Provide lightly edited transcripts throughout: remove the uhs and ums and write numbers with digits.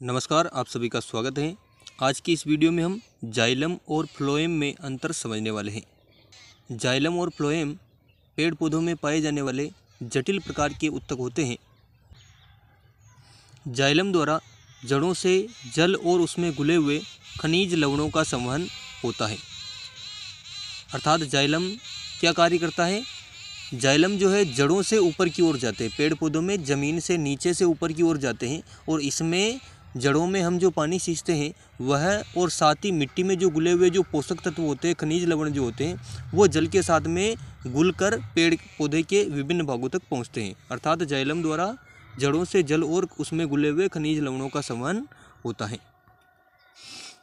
नमस्कार, आप सभी का स्वागत है। आज की इस वीडियो में हम जाइलम और फ्लोएम में अंतर समझने वाले हैं। जाइलम और फ्लोएम पेड़ पौधों में पाए जाने वाले जटिल प्रकार के उत्तक होते हैं। जाइलम द्वारा जड़ों से जल और उसमें घुले हुए खनिज लवणों का संवहन होता है। अर्थात जाइलम क्या कार्य करता है? जाइलम जो है जड़ों से ऊपर की ओर जाते हैं। पेड़ पौधों में ज़मीन से नीचे से ऊपर की ओर जाते हैं और इसमें जड़ों में हम जो पानी सींचते हैं वह और साथ ही मिट्टी में जो घुले हुए जो पोषक तत्व होते हैं, खनिज लवण जो होते हैं, वो जल के साथ में घुलकर पेड़ पौधे के विभिन्न भागों तक पहुंचते हैं। अर्थात जाइलम द्वारा जड़ों से जल और उसमें घुले हुए खनिज लवणों का संवहन होता है।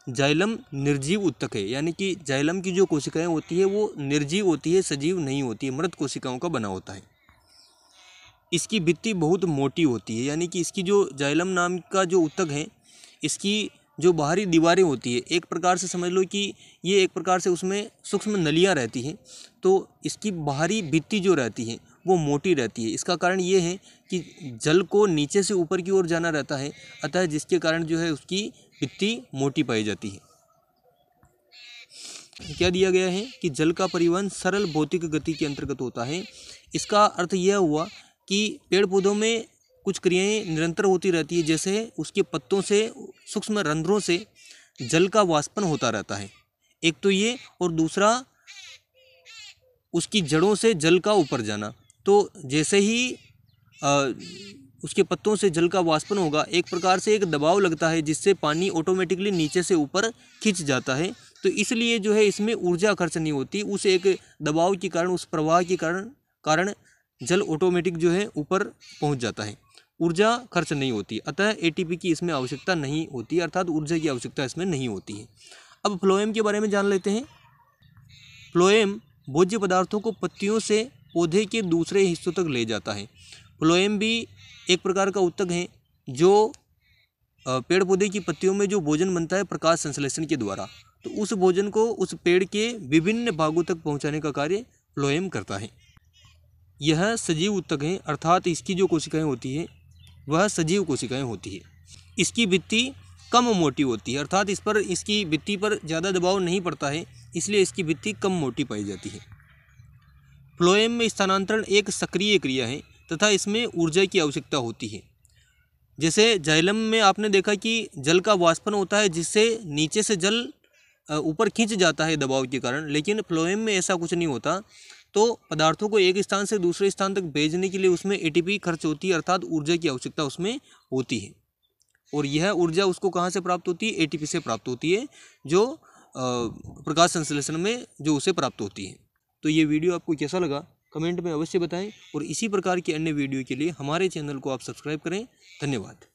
जाइलम निर्जीव उत्तक है, यानी कि जाइलम की जो कोशिकाएं होती है वो निर्जीव होती है, सजीव नहीं होती है, मृत कोशिकाओं का बना होता है। इसकी भित्ति बहुत मोटी होती है, यानी कि इसकी जो जाइलम नाम का जो उत्तक है, इसकी जो बाहरी दीवारें होती है, एक प्रकार से समझ लो कि ये एक प्रकार से उसमें सूक्ष्म नलियाँ रहती हैं, तो इसकी बाहरी भित्ति जो रहती है वो मोटी रहती है। इसका कारण ये है कि जल को नीचे से ऊपर की ओर जाना रहता है, अतः जिसके कारण जो है उसकी भित्ति मोटी पाई जाती है। क्या दिया गया है कि जल का परिवहन सरल भौतिक गति के अंतर्गत होता है। इसका अर्थ यह हुआ कि पेड़ पौधों में कुछ क्रियाएं निरंतर होती रहती है, जैसे उसके पत्तों से सूक्ष्म रंध्रों से जल का वाष्पन होता रहता है, एक तो ये, और दूसरा उसकी जड़ों से जल का ऊपर जाना। तो जैसे ही उसके पत्तों से जल का वाष्पन होगा, एक प्रकार से एक दबाव लगता है जिससे पानी ऑटोमेटिकली नीचे से ऊपर खिंच जाता है। तो इसलिए जो है इसमें ऊर्जा खर्च नहीं होती, उस एक दबाव के कारण, उस प्रवाह के कारण जल ऑटोमेटिक जो है ऊपर पहुंच जाता है, ऊर्जा खर्च नहीं होती। अतः एटीपी की इसमें आवश्यकता नहीं होती, अर्थात ऊर्जा की आवश्यकता इसमें नहीं होती है। अब फ्लोएम के बारे में जान लेते हैं। फ्लोएम भोज्य पदार्थों को पत्तियों से पौधे के दूसरे हिस्सों तक ले जाता है। फ्लोएम भी एक प्रकार का उत्तक है जो पेड़ पौधे की पत्तियों में जो भोजन बनता है प्रकाश संश्लेषण के द्वारा, तो उस भोजन को उस पेड़ के विभिन्न भागों तक पहुंचाने का कार्य फ्लोएम करता है। यह सजीव उत्तक है, अर्थात इसकी जो कोशिकाएं होती है वह सजीव कोशिकाएं होती है। इसकी भित्ति कम मोटी होती है, अर्थात इस पर इसकी भित्ति पर ज़्यादा दबाव नहीं पड़ता है, इसलिए इसकी भित्ति कम मोटी पाई जाती है। फ्लोएम में स्थानांतरण एक सक्रिय क्रिया है तथा इसमें ऊर्जा की आवश्यकता होती है। जैसे जाइलम में आपने देखा कि जल का वाष्पन होता है जिससे नीचे से जल ऊपर खींच जाता है दबाव के कारण, लेकिन फ्लोएम में ऐसा कुछ नहीं होता। तो पदार्थों को एक स्थान से दूसरे स्थान तक भेजने के लिए उसमें एटीपी खर्च होती है, अर्थात ऊर्जा की आवश्यकता उसमें होती है। और यह ऊर्जा उसको कहाँ से प्राप्त होती है? एटीपी से प्राप्त होती है, जो प्रकाश संश्लेषण में जो उसे प्राप्त होती है। तो ये वीडियो आपको कैसा लगा कमेंट में अवश्य बताएं, और इसी प्रकार के अन्य वीडियो के लिए हमारे चैनल को आप सब्सक्राइब करें। धन्यवाद।